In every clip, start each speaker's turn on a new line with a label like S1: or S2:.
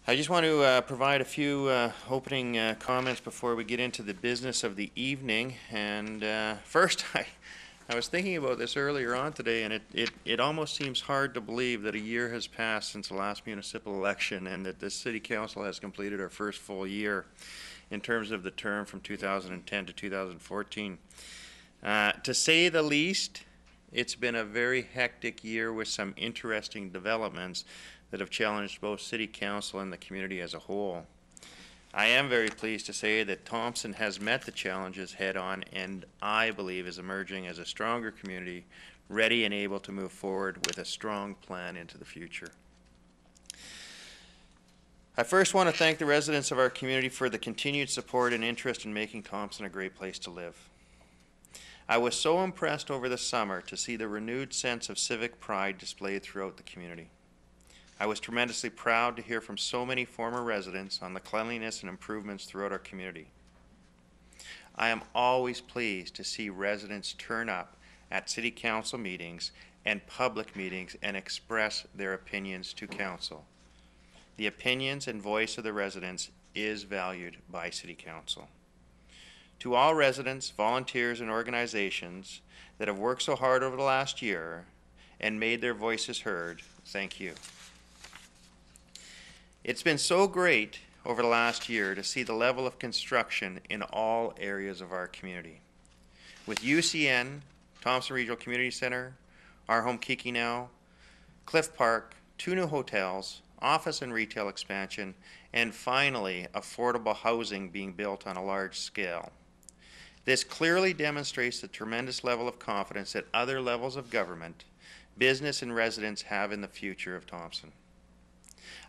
S1: I just want to provide a few opening comments before we get into the business of the evening. And first, I was thinking about this earlier on today, and it almost seems hard to believe that a year has passed since the last municipal election and that the City Council has completed our first full year in terms of the term from 2010 to 2014. To say the least, it's been a very hectic year with some interesting developments that have challenged both City Council and the community as a whole. I am very pleased to say that Thompson has met the challenges head-on and I believe is emerging as a stronger community, ready and able to move forward with a strong plan into the future. I first want to thank the residents of our community for the continued support and interest in making Thompson a great place to live. I was so impressed over the summer to see the renewed sense of civic pride displayed throughout the community. I was tremendously proud to hear from so many former residents on the cleanliness and improvements throughout our community. I am always pleased to see residents turn up at City Council meetings and public meetings and express their opinions to Council. The opinions and voice of the residents is valued by City Council. To all residents, volunteers, and organizations that have worked so hard over the last year and made their voices heard, thank you. It's been so great over the last year to see the level of construction in all areas of our community. With UCN, Thompson Regional Community Center, Our Home Kikinaw, Cliff Park, 2 new hotels, office and retail expansion, and finally affordable housing being built on a large scale. This clearly demonstrates the tremendous level of confidence that other levels of government, business, and residents have in the future of Thompson.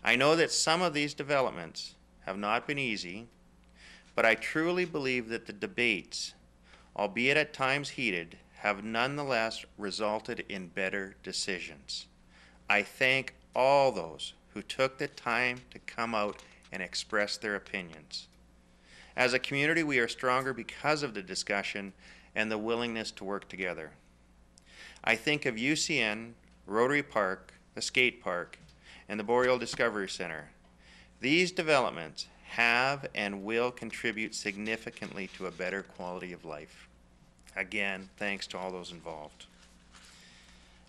S1: I know that some of these developments have not been easy, but I truly believe that the debates, albeit at times heated, have nonetheless resulted in better decisions. I thank all those who took the time to come out and express their opinions. As a community, we are stronger because of the discussion and the willingness to work together. I think of UCN, Rotary Park, the skate park, and the Boreal Discovery Center. These developments have and will contribute significantly to a better quality of life. Again, thanks to all those involved.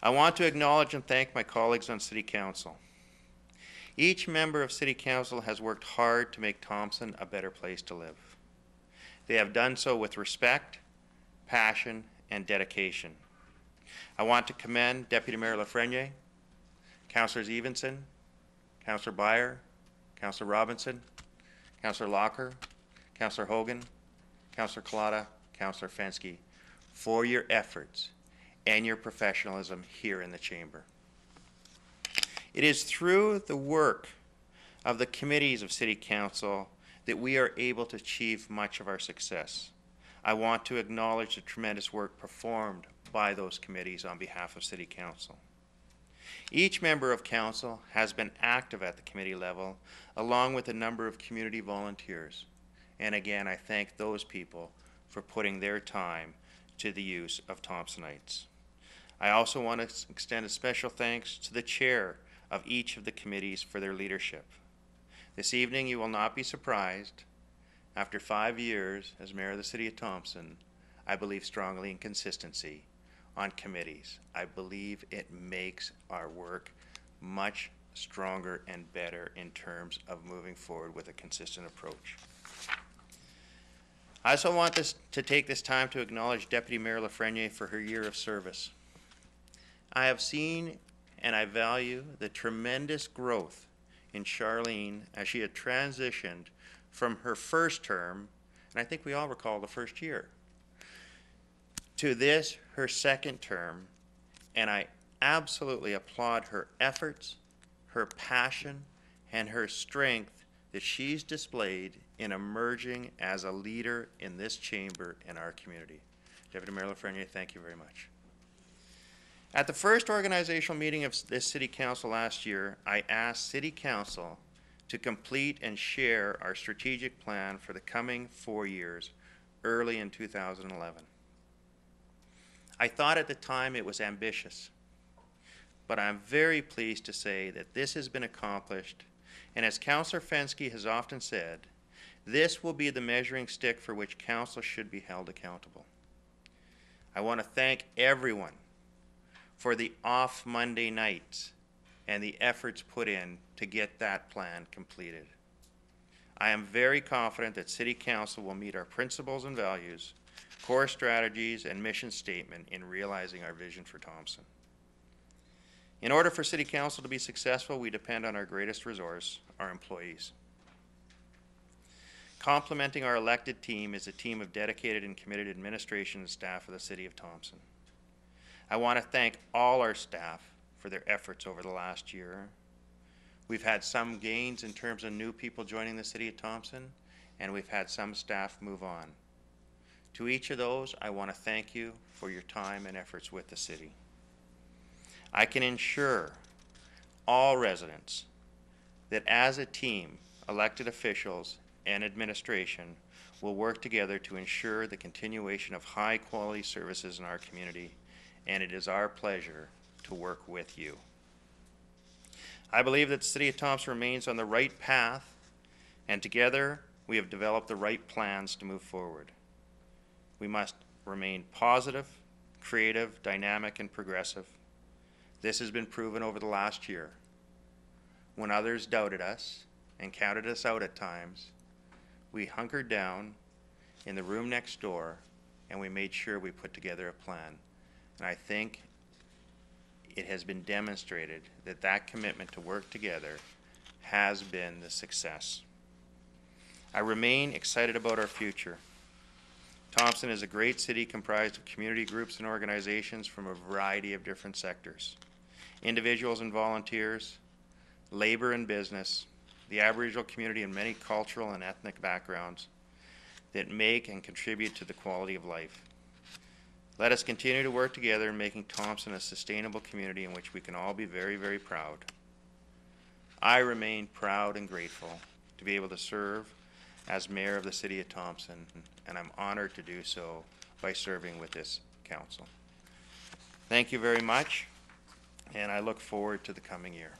S1: I want to acknowledge and thank my colleagues on City Council. Each member of City Council has worked hard to make Thompson a better place to live. They have done so with respect, passion, and dedication. I want to commend Deputy Mayor Lafreniere, Councillors Evenson, Councillor Byer, Councillor Robinson, Councillor Locker, Councillor Hogan, Councillor Collada, Councillor Fensky, for your efforts and your professionalism here in the Chamber. It is through the work of the committees of City Council that we are able to achieve much of our success. I want to acknowledge the tremendous work performed by those committees on behalf of City Council. Each member of Council has been active at the committee level, along with a number of community volunteers. And again, I thank those people for putting their time to the use of Thompsonites. I also want to extend a special thanks to the chair of each of the committees for their leadership. This evening, you will not be surprised. After 5 years as mayor of the City of Thompson, I believe strongly in consistency on committees. I believe it makes our work much stronger and better in terms of moving forward with a consistent approach. I also want to take this time to acknowledge Deputy Mayor Lafreniere for her year of service. I have seen and I value the tremendous growth in Charlene as she had transitioned from her first term, and I think we all recall the first year, to this, her second term, and I absolutely applaud her efforts, her passion, and her strength that she's displayed in emerging as a leader in this chamber and our community. Deputy Mayor Lafreniere, thank you very much. At the first organizational meeting of this City Council last year, I asked City Council to complete and share our strategic plan for the coming 4 years early in 2011. I thought at the time it was ambitious, but I'm very pleased to say that this has been accomplished And as Councillor Fensky has often said, this will be the measuring stick for which council should be held accountable. I want to thank everyone for the off Monday nights and the efforts put in to get that plan completed. I am very confident that City Council will meet our principles and values, core strategies, and mission statement in realizing our vision for Thompson. In order for City Council to be successful, we depend on our greatest resource, our employees. Complementing our elected team is a team of dedicated and committed administration and staff of the City of Thompson. I want to thank all our staff for their efforts over the last year. We've had some gains in terms of new people joining the City of Thompson, and we've had some staff move on. To each of those, I want to thank you for your time and efforts with the city. I can ensure all residents that as a team, elected officials and administration will work together to ensure the continuation of high-quality services in our community, and it is our pleasure to work with you. I believe that the City of Thompson remains on the right path, and together we have developed the right plans to move forward. We must remain positive, creative, dynamic, and progressive. This has been proven over the last year. When others doubted us and counted us out at times, we hunkered down in the room next door and we made sure we put together a plan. And I think it has been demonstrated that that commitment to work together has been the success. I remain excited about our future. Thompson is a great city comprised of community groups and organizations from a variety of different sectors. Individuals and volunteers, labor and business, the Aboriginal community and many cultural and ethnic backgrounds that make and contribute to the quality of life. Let us continue to work together in making Thompson a sustainable community in which we can all be very, very proud. I remain proud and grateful to be able to serve as mayor of the City of Thompson, and I'm honored to do so by serving with this council. Thank you very much, and I look forward to the coming year.